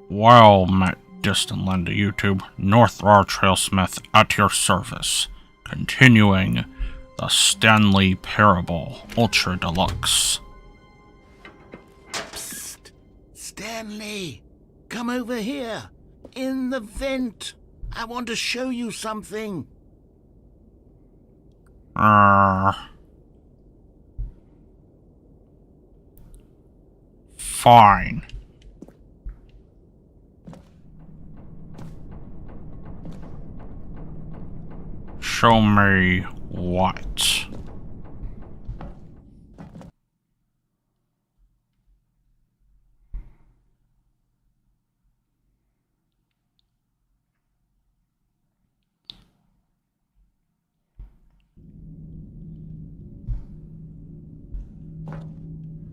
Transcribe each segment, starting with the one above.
Well met, distant land of YouTube. North Raw Trailsmith at your service. Continuing the Stanley Parable Ultra Deluxe. Psst! Stanley! Come over here! In the vent! I want to show you something! Fine. Show me what?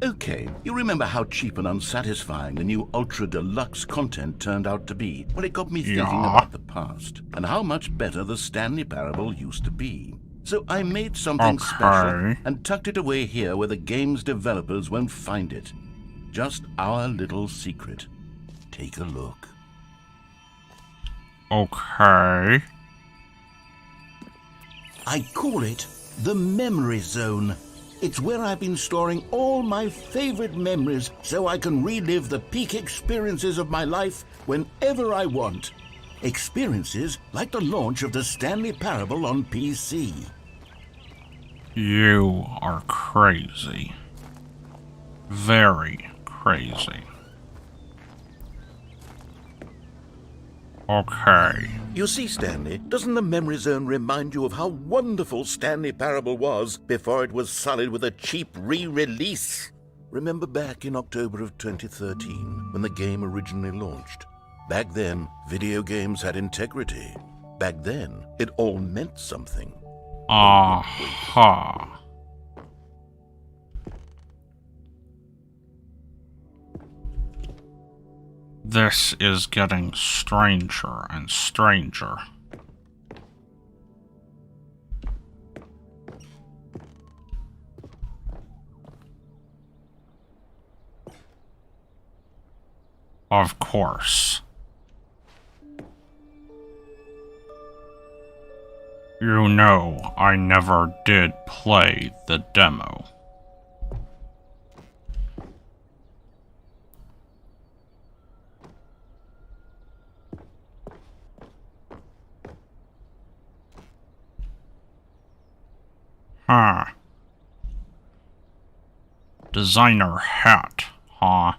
Okay, you remember how cheap and unsatisfying the new Ultra Deluxe content turned out to be? Well, it got me thinking about the past, and how much better the Stanley Parable used to be. So I made something special and tucked it away here where the game's developers won't find it. Just our little secret. Take a look. Okay. I call it the Memory Zone. It's where I've been storing all my favorite memories so I can relive the peak experiences of my life whenever I want. Experiences like the launch of the Stanley Parable on PC. You are crazy. Very crazy. Okay. You see, Stanley, doesn't the Memory Zone remind you of how wonderful Stanley Parable was before it was sullied with a cheap re-release? Remember back in October of 2013, when the game originally launched? Back then, video games had integrity. Back then, it all meant something. Aha. This is getting stranger and stranger. Of course. You know, I never did play the demo. Huh. Designer hat, huh?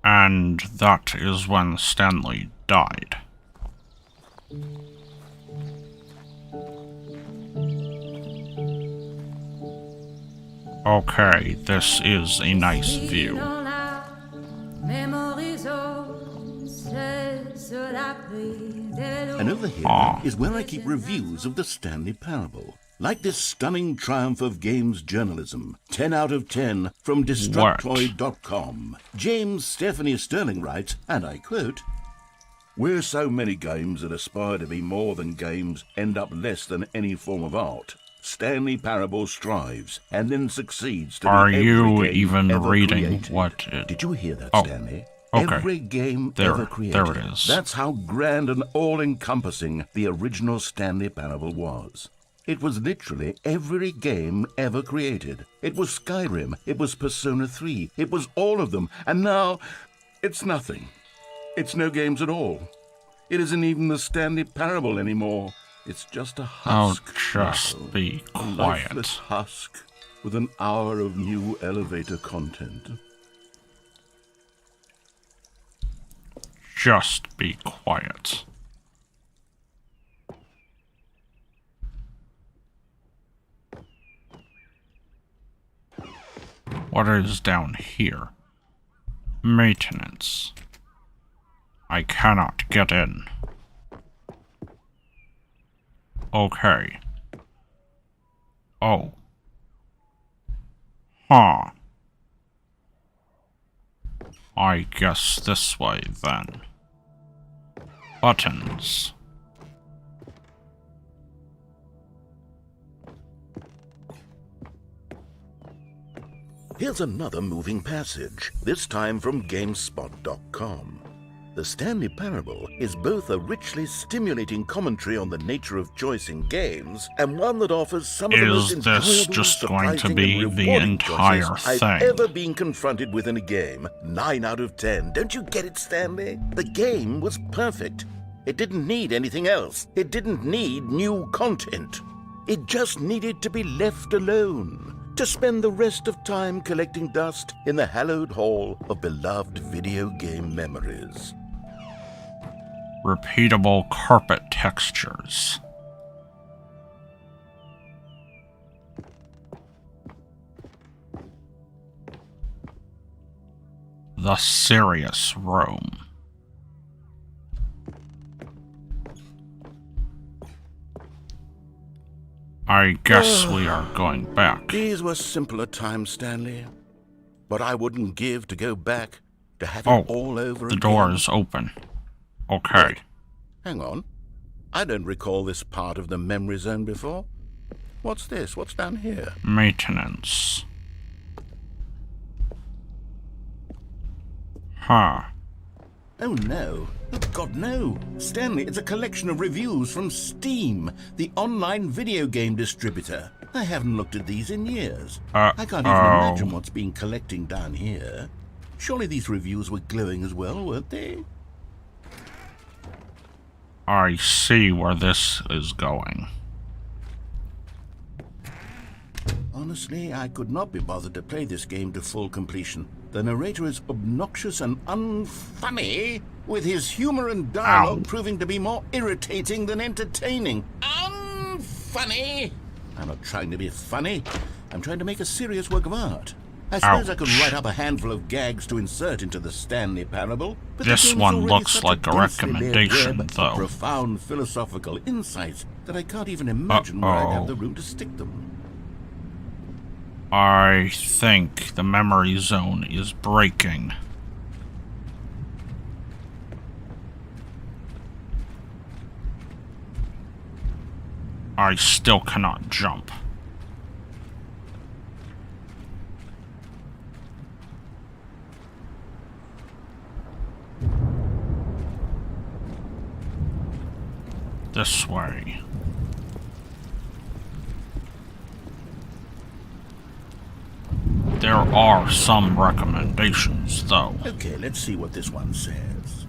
And that is when Stanley died. Okay, this is a nice view. And over here is where I keep reviews of the Stanley Parable. Like this stunning triumph of games journalism, 10 out of 10 from Destructoid.com. James Stephanie Sterling writes, and I quote, "Where so many games that aspire to be more than games end up less than any form of art, Stanley Parable strives and then succeeds to be every game even ever reading created." what it... Did you hear that, Stanley? Okay. Every game There ever created. it is. That's how grand and all-encompassing the original Stanley Parable was. It was literally every game ever created. It was Skyrim, it was Persona 3, it was all of them, and now it's nothing. It's no games at all. It isn't even the Stanley Parable anymore. It's just a husk. Oh, just be A quiet. lifeless husk with an hour of new elevator content. Just be quiet. What is down here? Maintenance. I cannot get in. Okay. Oh. Huh. I guess this way then. Buttons. Here's another moving passage, this time from GameSpot.com. The Stanley Parable is both a richly stimulating commentary on the nature of choice in games and one that offers some of the most enjoyable, Is this just going to surprising, be and the rewarding entire choices thing? I've ever been confronted with in a game. 9 out of 10. Don't you get it, Stanley? The game was perfect. It didn't need anything else. It didn't need new content. It just needed to be left alone, to spend the rest of time collecting dust in the hallowed hall of beloved video game memories. Repeatable carpet textures. The serious room. I guess we are going back. These were simpler times, Stanley. But I wouldn't give to go back to have it all over the again. door is open. Okay. Wait, hang on. I don't recall this part of the memory zone before. What's this? What's down here? Maintenance. Huh. Oh no. Oh God, no. Stanley, it's a collection of reviews from Steam, the online video game distributor. I haven't looked at these in years. I can't even imagine what's been collecting down here. Surely these reviews were glowing as well, weren't they? I see where this is going. Honestly, I could not be bothered to play this game to full completion. The narrator is obnoxious and unfunny, with his humor and dialogue proving to be more irritating than entertaining. Unfunny! I'm not trying to be funny. I'm trying to make a serious work of art. I suppose I could write up a handful of gags to insert into the Stanley Parable, but this one looks like a recommendation, though. Profound philosophical insights that I can't even imagine where I'd have the room to stick them. I think the memory zone is breaking. I still cannot jump. This way. There are some recommendations, though. Okay, let's see what this one says.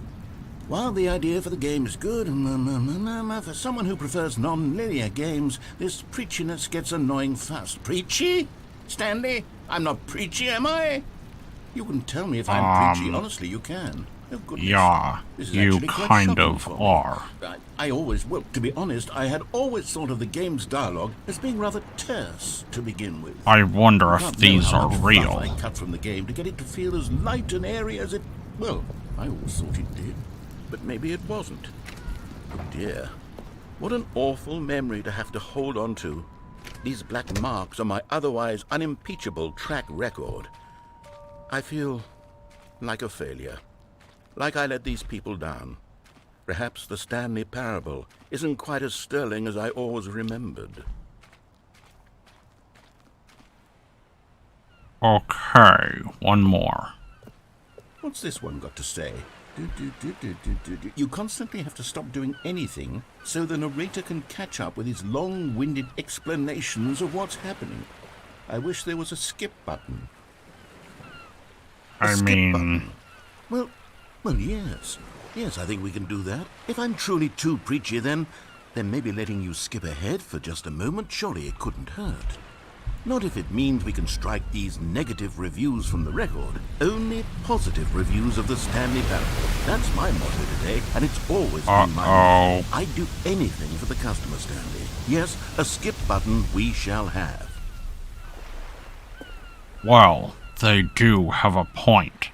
While the idea for the game is good, for someone who prefers non-linear games, this preachiness gets annoying fast. Preachy? Stanley? I'm not preachy, am I? You can tell me if I'm preachy. Honestly, you can. Oh, goodness. Yeah, you kind of are. I always, well, to be honest, I had always thought of the game's dialogue as being rather terse to begin with. I wonder if these are real. I cut from the game to get it to feel as light and airy as it, well, I always thought it did. But maybe it wasn't. Oh dear. What an awful memory to have to hold on to. These black marks on my otherwise unimpeachable track record. I feel like a failure. Like I let these people down. Perhaps the Stanley Parable isn't quite as sterling as I always remembered. Okay, one more. What's this one got to say? You constantly have to stop doing anything so the narrator can catch up with his long-winded explanations of what's happening. I wish there was a skip button. I mean... Well, yes. Yes, I think we can do that. If I'm truly too preachy, then maybe letting you skip ahead for just a moment, surely it couldn't hurt. Not if it means we can strike these negative reviews from the record. Only positive reviews of the Stanley Parable. That's my motto today, and it's always been my motto. I'd do anything for the customer, Stanley. Yes, a skip button we shall have. Well, they do have a point.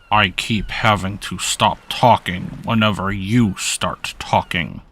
I keep having to stop talking whenever you start talking.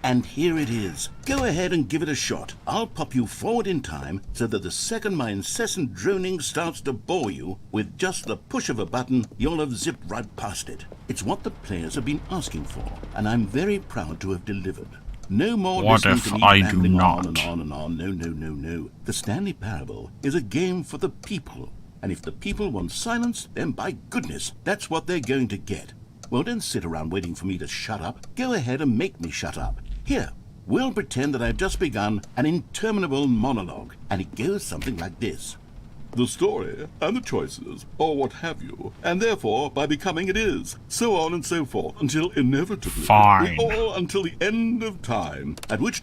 And here it is. Go ahead and give it a shot. I'll pop you forward in time so that the second my incessant droning starts to bore you, with just the push of a button, you'll have zipped right past it. It's what the players have been asking for, and I'm very proud to have delivered. No more What listening if to me I do rambling not? on and on and on. No, no, no, no. The Stanley Parable is a game for the people. And if the people want silence, then by goodness, that's what they're going to get. Well, don't sit around waiting for me to shut up. Go ahead and make me shut up. Here, we'll pretend that I've just begun an interminable monologue, and it goes something like this. The story and the choices, or what have you, and therefore, by becoming it is, so on and so forth, until inevitably, Fine. or until the end of time, at which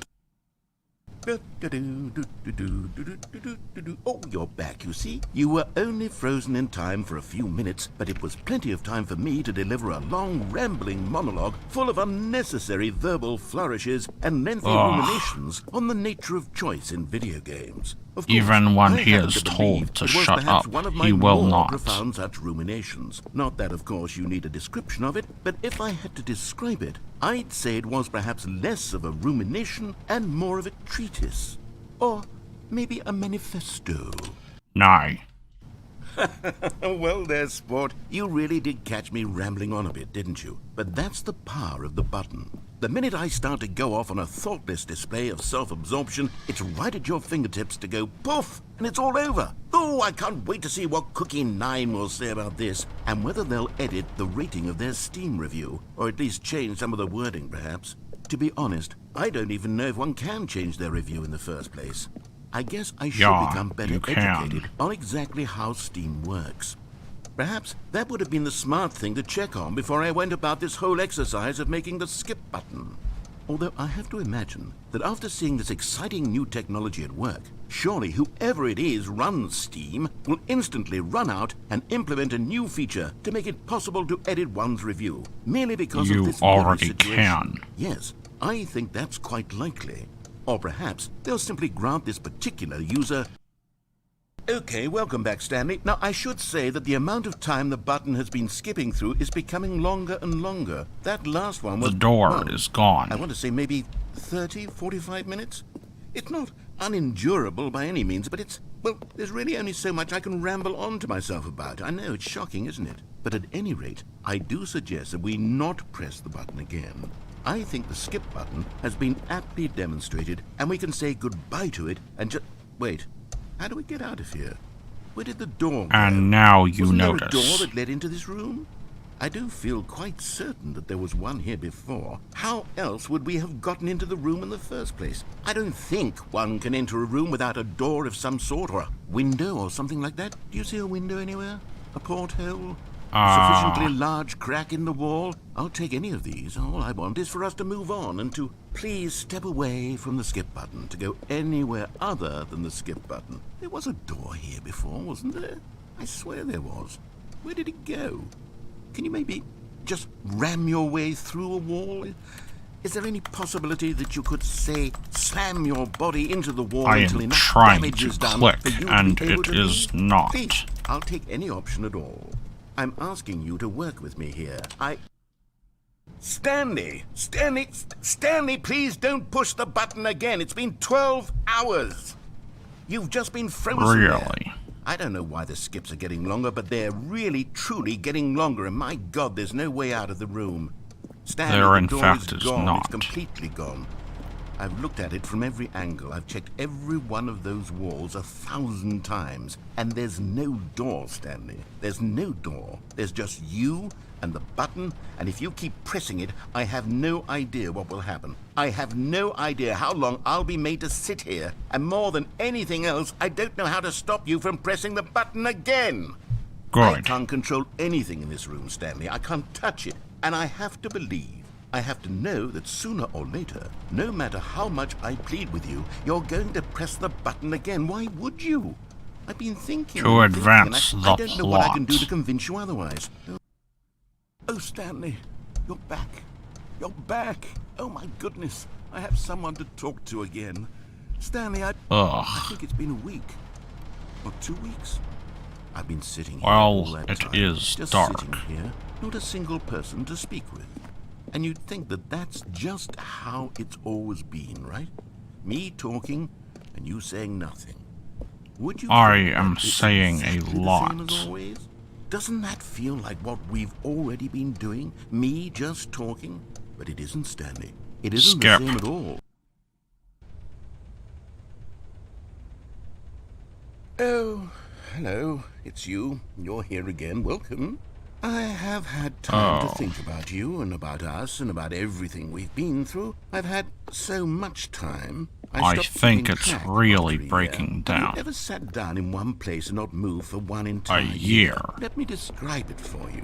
Oh, you're back, you see. You were only frozen in time for a few minutes, but it was plenty of time for me to deliver a long, rambling monologue full of unnecessary verbal flourishes and lengthy ruminations on the nature of choice in video games. Of course, Even when I he happen is to told believe to it was shut perhaps up, one of he my will more not. profound such ruminations. Not that, of course, you need a description of it, but if I had to describe it, I'd say it was perhaps less of a rumination and more of a treatise. Or maybe a manifesto. Nay. Well there, sport. You really did catch me rambling on a bit, didn't you? But that's the power of the button. The minute I start to go off on a thoughtless display of self-absorption, it's right at your fingertips to go poof, and it's all over. Oh, I can't wait to see what Cookie 9 will say about this, and whether they'll edit the rating of their Steam review, or at least change some of the wording, perhaps. To be honest, I don't even know if one can change their review in the first place. I guess I should become better educated on exactly how Steam works. Perhaps that would have been the smart thing to check on before I went about this whole exercise of making the skip button. Although I have to imagine that after seeing this exciting new technology at work, surely whoever it is runs Steam will instantly run out and implement a new feature to make it possible to edit one's review, merely because of this very already situation. can. Yes, I think that's quite likely. Or perhaps they'll simply grant this particular user... Okay, welcome back, Stanley. Now, I should say that the amount of time the button has been skipping through is becoming longer and longer. That last one was... The door is gone. I want to say maybe 30, 45 minutes? It's not unendurable by any means, but it's... Well, there's really only so much I can ramble on to myself about. I know, it's shocking, isn't it? But at any rate, I do suggest that we not press the button again. I think the skip button has been aptly demonstrated, and we can say goodbye to it and just... Wait, how do we get out of here? Where did the door go? And now you Wasn't notice. there a door that led into this room? I do feel quite certain that there was one here before. How else would we have gotten into the room in the first place? I don't think one can enter a room without a door of some sort, or a window or something like that. Do you see a window anywhere? A porthole? Sufficiently large crack in the wall? I'll take any of these. All I want is for us to move on and to please step away from the skip button, to go anywhere other than the skip button. There was a door here before, wasn't there? I swear there was. Where did it go? Can you maybe just ram your way through a wall? Is there any possibility that you could, say, slam your body into the wall until enough damage is done for you to be able to leave? Not. Please, I'll take any option at all. I'm asking you to work with me here. Stanley, please don't push the button again. It's been 12 hours. You've just been frozen Really? there. I don't know why the skips are getting longer, but they're really, truly getting longer, and my God, there's no way out of the room. Stanley, There, in the door fact, is is gone. not. It's completely gone. I've looked at it from every angle. I've checked every one of those walls 1,000 times. And there's no door, Stanley. There's no door. There's just you and the button, and if you keep pressing it, I have no idea what will happen. I have no idea how long I'll be made to sit here. And more than anything else, I don't know how to stop you from pressing the button again. Good. I can't control anything in this room, Stanley. I can't touch it. And I have to believe, I have to know that sooner or later, no matter how much I plead with you, you're going to press the button again. Why would you? I've been thinking. To advance and the I don't know what I can do plot. to convince you otherwise. Oh, Stanley, you're back. You're back. Oh, my goodness. I have someone to talk to again. Stanley, I think it's been a week. Or 2 weeks. I've been sitting here all Well, that it time, is just dark. sitting here, not a single person to speak with. And you'd think that that's just how it's always been, right? Me talking and you saying nothing. Would you I think am that it's saying a exactly the lot. same as always? Doesn't that feel like what we've already been doing? Me just talking? But it isn't, Stanley. It isn't Skip. the same at all. Oh, hello. It's you. You're here again. Welcome. I have had time to think about you and about us and about everything we've been through. I've had so much time. I stopped think keeping it's track really after a breaking year. down. Have you ever sat down in one place and not moved for one entire year. Let me describe it for you.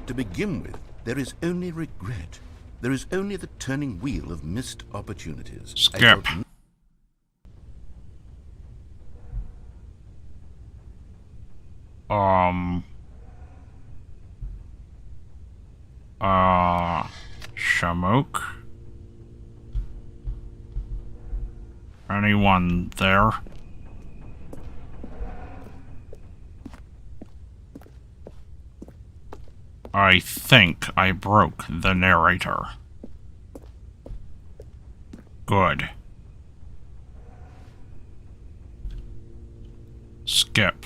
To begin with, there is only regret. There is only the turning wheel of missed opportunities. Skip. Shamook? Anyone there? I think I broke the narrator. Good. Skip.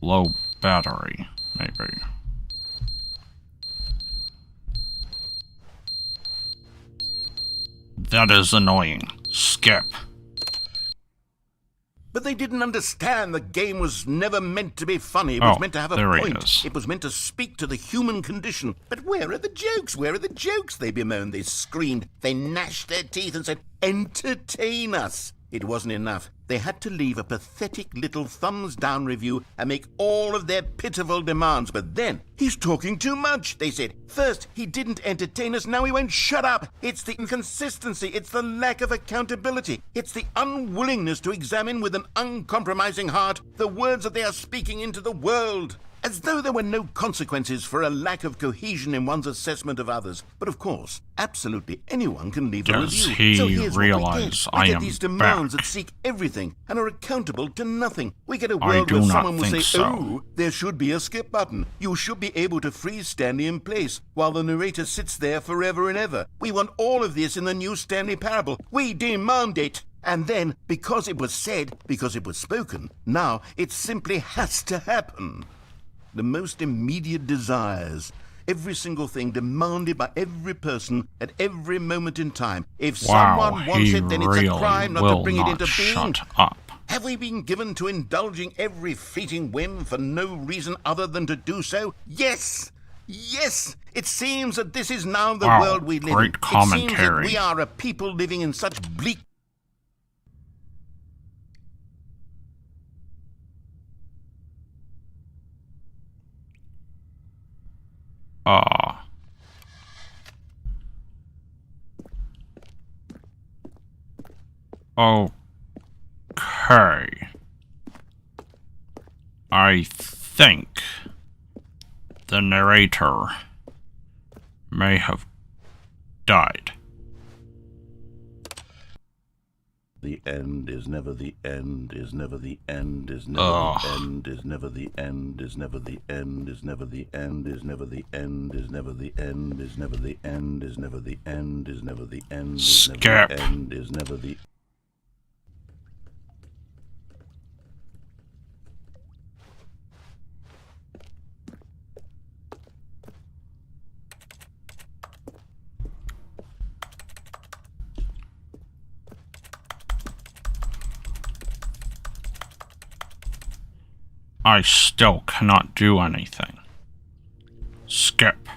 Low battery, maybe. That is annoying. Skip. But they didn't understand the game was never meant to be funny. It was meant to have a point. It was meant to speak to the human condition. But where are the jokes? Where are the jokes? They bemoaned, they screamed, they gnashed their teeth and said, entertain us. It wasn't enough. They had to leave a pathetic little thumbs-down review and make all of their pitiful demands. But then, he's talking too much, they said. First, he didn't entertain us, now he won't shut up. It's the inconsistency, it's the lack of accountability. It's the unwillingness to examine with an uncompromising heart the words that they are speaking into the world. As though there were no consequences for a lack of cohesion in one's assessment of others. But of course, absolutely anyone can leave a review. He so here's realize what we get. I am these demands back. that seek everything and are accountable to nothing. We get a I world do where not someone will think say, so. oh, there should be a skip button. You should be able to freeze Stanley in place while the narrator sits there forever and ever. We want all of this in the new Stanley Parable. We demand it. And then, because it was said, because it was spoken, now it simply has to happen. The most immediate desires, every single thing demanded by every person at every moment in time. If someone wants it, then it's a crime not to bring it into being. Shut up. Have we been given to indulging every fleeting whim for no reason other than to do so? Yes! Yes! It seems that this is now the world we live in. Great commentary. It seems that we are a people living in such bleak... Okay. I think the narrator may have died. The end is never the end, is never the end, is never the end, is never the end, is never the end, is never the end, is never the end, is never the end, is never the end, is never the end, is never the end, is never the end, is never the... I still cannot do anything. Skip.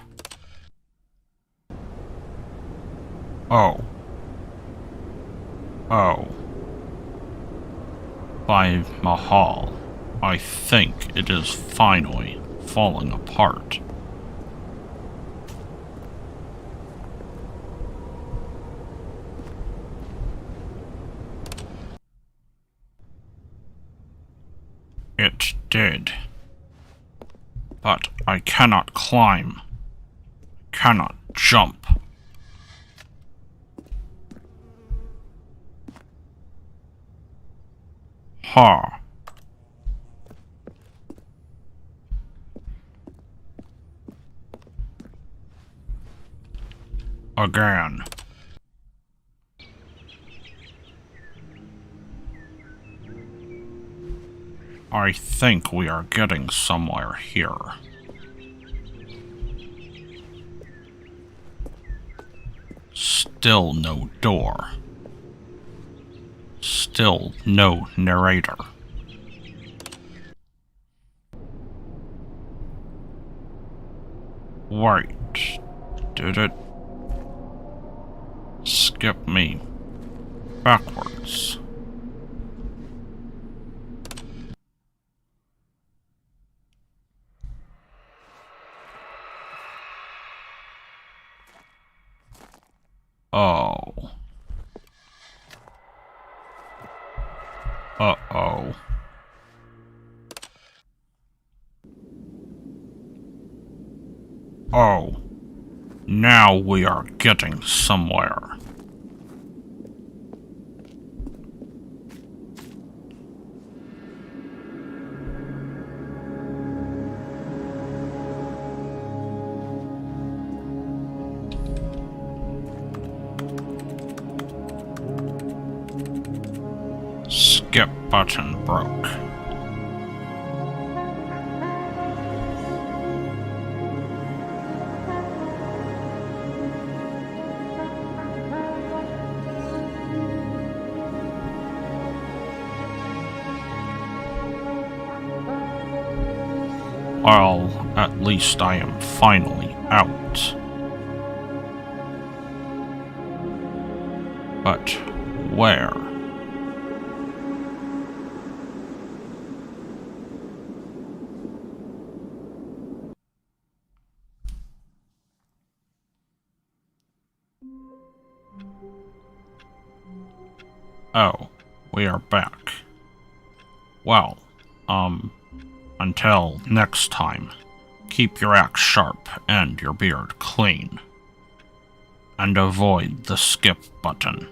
Oh. By Mahal, I think it is finally falling apart. It did. But I cannot climb. Cannot jump. Ha. Again. I think we are getting somewhere here. Still no door. Still no narrator. Wait, did it skip me backwards? Oh. Uh-oh. Oh. Now we are getting somewhere. Skip button broke. Well, at least I am finally out. But where? Oh, we are back. Well, until next time, keep your axe sharp and your beard clean. And avoid the skip button.